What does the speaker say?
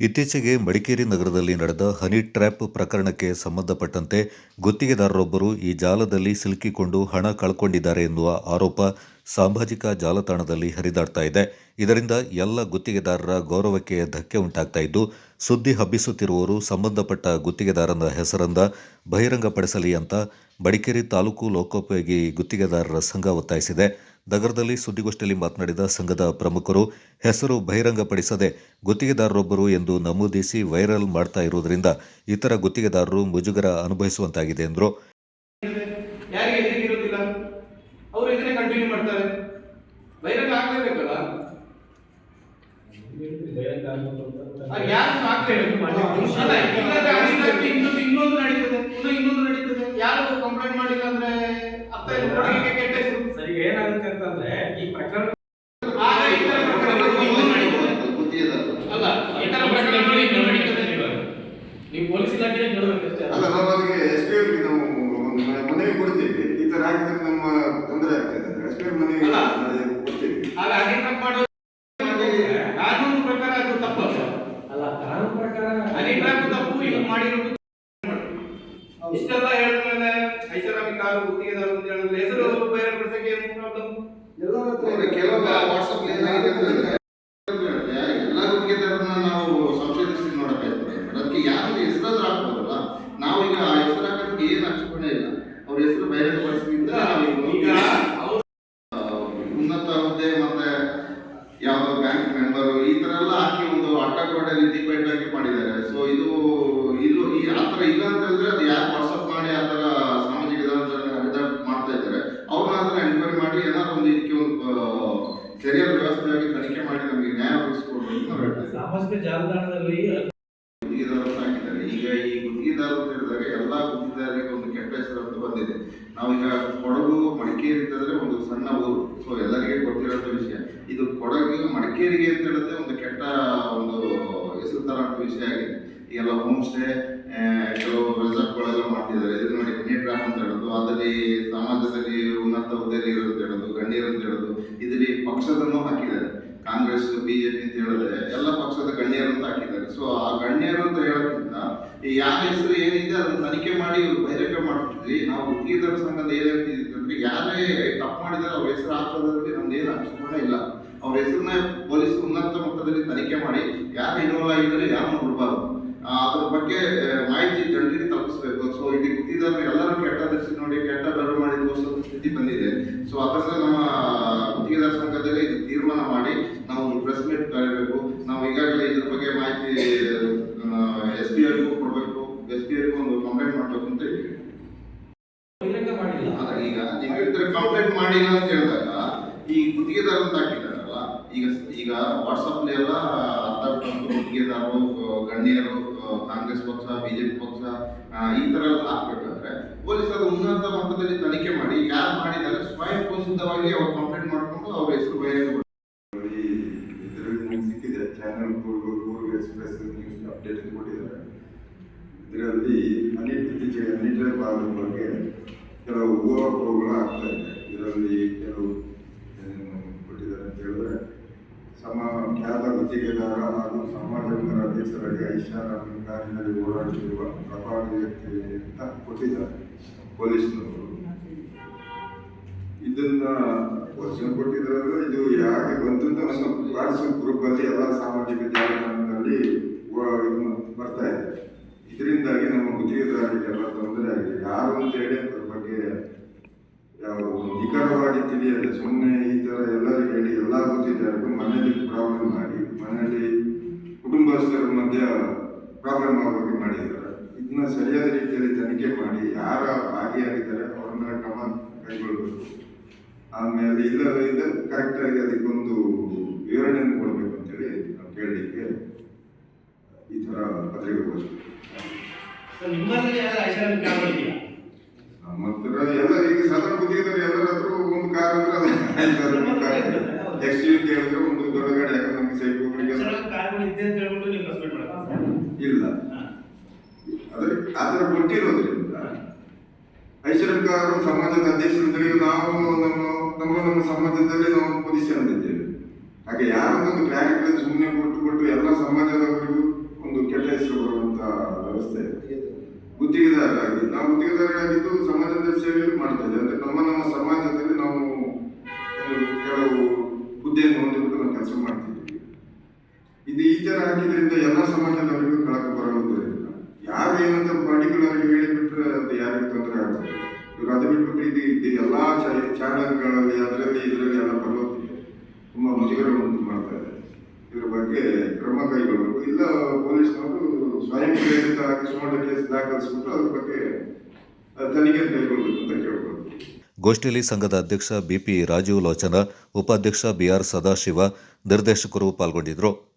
ಇತ್ತೀಚೆಗೆ ಮಡಿಕೇರಿ ನಗರದಲ್ಲಿ ನಡೆದ ಹನಿ ಟ್ರ್ಯಾಪ್ ಪ್ರಕರಣಕ್ಕೆ ಸಂಬಂಧಪಟ್ಟಂತೆ ಗುತ್ತಿಗೆದಾರರೊಬ್ಬರು ಈ ಜಾಲದಲ್ಲಿ ಸಿಲುಕಿಕೊಂಡು ಹಣ ಕಳ್ಕೊಂಡಿದ್ದಾರೆ ಎನ್ನುವ ಆರೋಪ ಸಾಮಾಜಿಕ ಜಾಲತಾಣದಲ್ಲಿ ಹರಿದಾಡ್ತಾ ಇದೆ. ಇದರಿಂದ ಎಲ್ಲ ಗುತ್ತಿಗೆದಾರರ ಗೌರವಕ್ಕೆ ಧಕ್ಕೆ ಉಂಟಾಗ್ತಾ ಇದ್ದು, ಸುದ್ದಿ ಹಬ್ಬಿಸುತ್ತಿರುವವರು ಸಂಬಂಧಪಟ್ಟ ಗುತ್ತಿಗೆದಾರನ ಹೆಸರನ್ನ ಬಹಿರಂಗಪಡಿಸಲಿ ಅಂತ ಮಡಿಕೇರಿ ತಾಲೂಕು ಲೋಕೋಪಯೋಗಿ ಗುತ್ತಿಗೆದಾರರ ಸಂಘ ಒತ್ತಾಯಿಸಿದೆ. ನಗರದಲ್ಲಿ ಸುದ್ದಿಗೋಷ್ಠಿಯಲ್ಲಿ ಮಾತನಾಡಿದ ಸಂಘದ ಪ್ರಮುಖರು, ಹೆಸರು ಬಹಿರಂಗಪಡಿಸದೆ ಗುತ್ತಿಗೆದಾರರೊಬ್ಬರು ಎಂದು ನಮೂದಿಸಿ ವೈರಲ್ ಮಾಡ್ತಾ ಇರುವುದರಿಂದ ಇತರ ಗುತ್ತಿಗೆದಾರರು ಮುಜುಗರ ಅನುಭವಿಸುವಂತಾಗಿದೆ ಎಂದರು. ಯಾರು ಕಂಪ್ಲೇಂಟ್ ಮಾಡಿಲ್ಲ ಅಂದ್ರೆ ಅರ್ಥ ಇಲ್ಲ. ಕೊಡಗಿಗೆ ಕೆಟ್ಟ ಹೆಸರು. ಸರಿ, ಏನಾಗುತ್ತೆ ಅಂತಂದ್ರೆ ಈ ಪ್ರಕರಣ ನೀವು ಪೊಲೀಸ್ ಇಲಾಖೆ ಕೇಳಬೇಕಷ್ಟೇ. ಅಲ್ಲ, ನಾವು ಅದಕ್ಕೆ ಎಸ್ ಪಿ ಅವ್ರಿಗೆ ನಾವು ಮನವಿ ಕೊಡ್ತೀವಿ. ಈ ತರ ಆಗಿದ್ರೆ ನಮ್ಮ ತೊಂದರೆ ಆಗ್ತದೆ. ಎಸ್ ಪಿ ಮನವಿ ಕೊಡ್ತೀವಿ. ಕಾನೂನು ಪ್ರಕಾರ ಅದು ತಪ್ಪು ಅಲ್ಲ. ಕಾನೂನು ಪ್ರಕಾರ ತಪ್ಪು ಇದು ಮಾಡಿರೋದು. ಇಷ್ಟೆಲ್ಲ ಹೇಳಿದ ಮೇಲೆ ಐಷಾರಾಮಿ ಕಾರು ಗುತ್ತಿಗೆದಾರ ಅಂತ ಹೇಳಿದ್ರೆ ಹೆಸರು ಬಹಿರಂಗಪಡಿಸಕ್ಕೆ ಏನು ಪ್ರಾಬ್ಲಮ್? ಕೆಲವು ವಾಟ್ಸ್ಆಪ್ ಏನಾಗಿದೆ ಅಂತಂದ್ರೆ ಎಲ್ಲ ಗುತ್ತಿಗೆದಾರರನ್ನ ನಾವು ಸಂಶೋಧಿಸಿ ನೋಡಬೇಕಾಗ್ತದೆ. ಅದಕ್ಕೆ ಯಾರು ಹೆಸರಾದ್ರೂ ಹಾಕ್ಬೋದಲ್ಲ. ನಾವು ಈಗ ಆ ಹೆಸರು ಹಾಕೋದಕ್ಕೆ ಏನು ಆಕ್ಷೇಪಣೆ ಇಲ್ಲ. ಅವ್ರ ಹೆಸರು ಬಹಿರಂಗಪಡಿಸಿದ್ರಿಂದ ಈಗ ಉನ್ನತ ಹುದ್ದೆ ಮತ್ತೆ ಯಾವ ಬ್ಯಾಂಕ್ ಮೆಂಬರು ಈ ತರ ಎಲ್ಲ ಹಾಕಿ ಒಂದು ಅಡ್ಡಗೋಡೆ ರೀತಿ ಪೈಟ್ ಹಾಕಿ ಮಾಡಿದ್ದಾರೆ. ಸೊ ಇದು ಇಲ್ಲೂ ಈ ಆ ಥರ ಇಲ್ಲ ಅಂತಂದ್ರೆ ಅದು ಯಾರು ವಾಟ್ಸಪ್ ಮಾಡಿ ಆ ಥರ ಸಾಮಾಜಿಕ ಜಾಲತಾಣದಲ್ಲಿ ಮಾಡ್ತಾ ಇದ್ದಾರೆ ಅವ್ರನ್ನ ಅದನ್ನ ಎನ್ಕ್ವೈರಿ ಮಾಡಿ ಏನಾದ್ರು ಒಂದು ಇದಕ್ಕೆ ಒಂದು ಸರಿಯಾದ ವ್ಯವಸ್ಥೆಯಾಗಿ ತನಿಖೆ ಮಾಡಿ ನಮಗೆ ನ್ಯಾಯ ಒದಗಿಸಿಕೊಡ್ಬೇಕು ಅಂತ ನಾವು ಹೇಳ್ತೇವೆ. ಸಾಮಾಜಿಕ ಜಾಲತಾಣದಲ್ಲಿ ಗುತ್ತಿಗೆದಾರರು ಹಾಕಿದ್ದಾರೆ. ಈಗ ಈ ಗುತ್ತಿಗೆದಾರರು ಅಂತ ಹೇಳಿದಾಗ ಎಲ್ಲ ಗುತ್ತಿಗೆದಾರರಿಗೆ ಒಂದು ಕೆಟ್ಟ ಹೆಸರು ಅಂತ ಬಂದಿದೆ. ನಾವೀಗ ಕೊಡಗು ಮಡಿಕೇರಿ ಅಂತಂದ್ರೆ ಒಂದು ಸಣ್ಣ ಊರು. ಸೊ ಎಲ್ಲರಿಗೆ ಗೊತ್ತಿರೋಂಥ ವಿಷಯ. ಇದು ಕೊಡಗು ಮಡಿಕೇರಿಗೆ ಅಂತ ಹೇಳಿದ್ರೆ ಒಂದು ಕೆಟ್ಟ ಒಂದು ಹೆಸರು ತರ ಅಂತ ವಿಷಯ ಆಗಿದೆ. ಈಗೆಲ್ಲ ಹೋಮ್ ಸ್ಟೇ ಕೆಲವು ರೆಸಾರ್ಟ್ಗಳೆಲ್ಲ ಮಾಡ್ತಿದ್ದಾರೆ. ಇದು ನೋಡಿ, ಹನಿ ಟ್ರ್ಯಾಪ್ ಅಂತ ಹೇಳೋದು, ಅದರಲ್ಲಿ ಸಮಾಜದಲ್ಲಿ ಉನ್ನತ ಹುದ್ದೆಯಲ್ಲಿ ಇರೋದು ಹೇಳೋದು, ಗಣ್ಯರು ಅಂತ ಹೇಳೋದು, ಇದರಲ್ಲಿ ಪಕ್ಷದನ್ನು ಹಾಕಿದ್ದಾರೆ. ಕಾಂಗ್ರೆಸ್, ಬಿಜೆಪಿ ಅಂತ ಹೇಳಿದ್ರೆ ಎಲ್ಲ ಪಕ್ಷದ ಗಣ್ಯರು ಅಂತ ಹಾಕಿದ್ದಾರೆ. ಸೊ ಆ ಗಣ್ಯರು ಅಂತ ಹೇಳೋದ್ಕಿಂತ ಯಾವ ಹೆಸರು ಏನಿದೆ ಅದನ್ನು ತನಿಖೆ ಮಾಡಿ ಬಹಿರಂಗ ಮಾಡ್ತಿದ್ವಿ. ನಾವು ಗುತ್ತಿಗೆದಾರ ಸಂಘದ ಏನಾಗ್ತಿದ್ರೆ ಯಾರೇ ತಪ್ಪು ಮಾಡಿದರೆ ಅವ್ರ ಹೆಸರು ಹಾಕೋದ್ರಲ್ಲಿ ನಮ್ದೇನು ಆಕ್ಷೇಪಣೆ ಇಲ್ಲ. ಅವ್ರ ಹೆಸರನ್ನ ಪೊಲೀಸ್ ಉನ್ನತ ಮಟ್ಟದಲ್ಲಿ ತನಿಖೆ ಮಾಡಿ ಯಾರು ಇನ್ವಾಲ್ವ್ ಆಗಿದ್ದಾರೆ ಯಾರನ್ನು ಬಿಡಬಾರ್ದು. ಅದ್ರ ಬಗ್ಗೆ ಮಾಹಿತಿ ಜನರಿಗೆ ತಲುಪಿಸಬೇಕು. ಸೊ ಇಲ್ಲಿ ಗುತ್ತಿಗೆದಾರರು ಎಲ್ಲರೂ ಕೆಟ್ಟ ದೃಷ್ಟಿ ನೋಡಿ ಕೆಟ್ಟ ಬೆರಳು ಮಾಡಿ ತೋರಿಸೋ ಸ್ಥಿತಿ ಬಂದಿದೆ. ಸೊ ಅದರಿಂದ ನಮ್ಮ ಗುತ್ತಿಗೆದಾರ ಸಂಘದಲ್ಲಿ ಇದು ತೀರ್ಮಾನ ಮಾಡಿ ನಾವು ಪ್ರೆಸ್ ಮೀಟ್ ಕರೆಯಬೇಕು. ನಾವು ಈಗಾಗಲೇ ಇದ್ರ ಬಗ್ಗೆ ಮಾಹಿತಿ ಎಸ್ ಪಿ ಅವರಿಗೂ ಕೊಡಬೇಕು, ಎಸ್ ಪಿ ಅವರಿಗೂ ಒಂದು ಕಂಪ್ಲೇಂಟ್ ಮಾಡಬೇಕು ಅಂತ ಹೇಳಿದ್ವಿ. ಈಗ ನೀವು ಕಂಪ್ಲೇಂಟ್ ಮಾಡಿಲ್ಲ ಅಂತ ಹೇಳಿದಾಗ ಈ ಗುತ್ತಿಗೆದಾರ ಅಂತ ಹಾಕಿದಾರಲ್ಲ, ಈಗ ವಾಟ್ಸಪ್ ಎಲ್ಲ ಅರ್ಧ ಗುತ್ತಿಗೆದಾರರು, ಗಣ್ಯರು, ಕಾಂಗ್ರೆಸ್ ಪಕ್ಷ, ಬಿಜೆಪಿ ಪಕ್ಷ ಈ ತರ ಎಲ್ಲ ಹಾಕ್ಬೇಕಾದ್ರೆ ಪೊಲೀಸರು ಉನ್ನತ ಮಟ್ಟದಲ್ಲಿ ತನಿಖೆ ಮಾಡಿ ಯಾರು ಮಾಡಿದ್ದಾರೆ ಸ್ವಯಂ ಘೋಷಿತವಾಗಿ ಅವ್ರು ಕಂಪ್ಲೇಂಟ್ ಮಾಡಿಕೊಂಡು ಅವ್ರ ಹೆಸರು ಬಹಿರಂಗ ಸಿಕ್ಕಿದೆ. Channel Coorg express news update ಕೊಟ್ಟಿದ್ದಾರೆ. ಇದರಲ್ಲಿ ಇತ್ತೀಚೆಗೆ ಹನಿ ಟ್ರ್ಯಾಪ್ ಆಗೋದ್ರ ಬಗ್ಗೆ ಕೆಲವು ಊಹಾಪೋಹಗಳು ಆಗ್ತಾ ಇದೆ. ಇದರಲ್ಲಿ ಕೆಲವು ಕೊಟ್ಟಿದ್ದಾರೆ ಅಂತ ಹೇಳಿದ್ರೆ ಖ್ಯಾತ ಗುತ್ತಿಗೆದಾರ ಹಾಗೂ ಸಮಾಜದ ಅಧ್ಯಕ್ಷರಾಗಿ ಐಷಾರಾಮಿ ಕಾರಿನಲ್ಲಿ ಓಡಾಡುತ್ತಿರುವ ಪ್ರಭಾವಿ ವ್ಯಕ್ತಿ ಅಂತ ಕೊಟ್ಟಿದ್ದಾರೆ ಪೊಲೀಸ್ನವರು. ಇದನ್ನ ವರ್ಷ ಕೊಟ್ಟಿದ್ದಾರೆ. ಇದು ಯಾಕೆ ಬಂತು ಅಂತ ನಮ್ಮ ವಾಟ್ಸಪ್ ಗ್ರೂಪ್ ಅಲ್ಲಿ ಎಲ್ಲ ಸಾಮಾಜಿಕ ಜಾಲತಾಣದಲ್ಲಿ ಬರ್ತಾ ಇದೆ. ಇದರಿಂದಾಗಿ ನಮ್ಮ ಗುತ್ತಿಗೆದಾರರಿಗೆಲ್ಲ ತೊಂದರೆ ಆಗಿದೆ. ಯಾರು ಅಂತ ಹೇಳಿ ಅದ್ರ ಬಗ್ಗೆ ಯಾವ ನಿಖರವಾಗಿ ತಿಳಿಯದೆ ಸುಮ್ಮನೆ ಈ ಥರ ಎಲ್ಲರಿಗೂ ಹೇಳಿ ಎಲ್ಲ ಗುತ್ತಿಗೆದಾರರಿಗೂ ಮನೆಯಲ್ಲಿ ಪ್ರಾಬ್ಲಮ್ ಮಾಡಿ ಮನೆಯಲ್ಲಿ ಕುಟುಂಬಸ್ಥರ ಮಧ್ಯೆ ಪ್ರಾಬ್ಲಮ್ ಆಗೋಗಿ ಮಾಡಿದ್ದಾರೆ. ಇದನ್ನ ಸರಿಯಾದ ರೀತಿಯಲ್ಲಿ ತನಿಖೆ ಮಾಡಿ ಯಾರ ಭಾಗಿಯಾಗಿದ್ದಾರೆ ಅವ್ರನ್ನ ಕ್ರಮ ಕೈಗೊಳ್ಳಬೇಕು. ಆಮೇಲೆ ಇಲ್ಲದ ಕರೆಕ್ಟಾಗಿ ಅದಕ್ಕೊಂದು ವಿವರಣೆಯನ್ನು ಕೊಡಬೇಕು ಅಂತೇಳಿ ನಾವು ಕೇಳಲಿಕ್ಕೆ ಈ ಥರ ಪತ್ರಿಕೆ ಕೊಡ್ತೀವಿ. ನಮ್ಮ ಹತ್ರ ಎಲ್ಲ ಈಗ ಸಾಧಾರಣ ಗುತ್ತಿಗೆದಾರ ಎಲ್ಲರ ಹತ್ರ ಒಂದು ಕಾರ್ ಅಂದ್ರೆ ಎಕ್ಸ್ಯೂವಿ ಹೇಳಿದ್ರೆ ಒಂದು ದೊಡ್ಡ ಗಾಡಿ. ಯಾಕಂದ್ರೆ ನಮ್ಗೆ ಸೈಕಲ್ ಇಲ್ಲ ಅದ್ರ ಆ ಥರ ಕೊಟ್ಟಿರೋದ್ರಿಂದ ಐಶ್ವರ್ಯಕಾರರು ಸಮಾಜದ ಅಧ್ಯಕ್ಷರು ನಾವು ನಮ್ಮ ಸಮಾಜದಲ್ಲಿ ನಾವು ಒಂದು ಪೊಸಿಷನ್ ಇದ್ದೇವೆ. ಹಾಗೆ ಯಾರೊಂದೊಂದು ಕ್ಲಾರಿಟಿ ಸುಮ್ಮನೆ ಕೊಟ್ಟು ಎಲ್ಲ ಸಮಾಜದವರಿಗೂ ಗುತ್ತಿಗೆದಾರರಾಗಿ ನಾವು ಗುತ್ತಿಗೆದಾರರಾಗಿದ್ದು ಸಮಾಜದ ಸೇವೆಯನ್ನು ಮಾಡ್ತಾ ಇದ್ದೇವೆ. ಅಂದ್ರೆ ನಮ್ಮ ಸಮಾಜದಲ್ಲಿ ನಾವು ಕೆಲವು ಹುದ್ದೆಯನ್ನು ಹೊಂದಿಬಿಟ್ಟು ನಾವು ಕೆಲಸ ಮಾಡ್ತಿದ್ದೀವಿ. ಇದು ಈ ತರ ಹಾಕಿದ್ರಿಂದ ಎಲ್ಲ ಸಮಾಜದವರಿಗೂ ಕಳಕ ಬರುವುದರಿಂದ ಯಾರು ಏನಂತ ಪರ್ಟಿಕ್ಯುಲರ್ ಆಗಿ ಹೇಳಿಬಿಟ್ರೆ ಅದು ಯಾರಿಗೂ ತೊಂದರೆ ಆಗ್ತದೆ. ಇವಾಗ ಅದು ಬಿಟ್ಬಿಟ್ಟು ಇದು ಎಲ್ಲಾ ಚಾನಲ್ಗಳಲ್ಲಿ ಅದರಲ್ಲಿ ಇದರಲ್ಲಿ ಎಲ್ಲ ಬರೋದಿದೆ ತುಂಬಾ ಮುಜುಗರ ಉಂಟು ಮಾಡ್ತಾ ಇದೆ. ಇದ್ರ ಬಗ್ಗೆ ಕ್ರಮ ಕೈಗೊಳ್ಳಬೇಕು. ಇಲ್ಲ ಪೊಲೀಸ್ನವರು ಸ್ವಯಂ ಪ್ರೇರಿತ ಸುಮಾರು ಕೇಸ್ ದಾಖಲಿಸಿಬಿಟ್ಟು ಅದ್ರ ಬಗ್ಗೆ ತನಿಖೆ ಕೈಗೊಳ್ಳಬೇಕು ಅಂತ ಕೇಳ್ಬೋದು. ಗೋಷ್ಠಿಯಲ್ಲಿ ಸಂಘದ ಅಧ್ಯಕ್ಷ ಬಿಪಿ ರಾಜೀವ್ ಲೋಚನ, ಉಪಾಧ್ಯಕ್ಷ ಬಿಆರ್ ಸದಾಶಿವ, ನಿರ್ದೇಶಕರು ಪಾಲ್ಗೊಂಡಿದ್ದರು.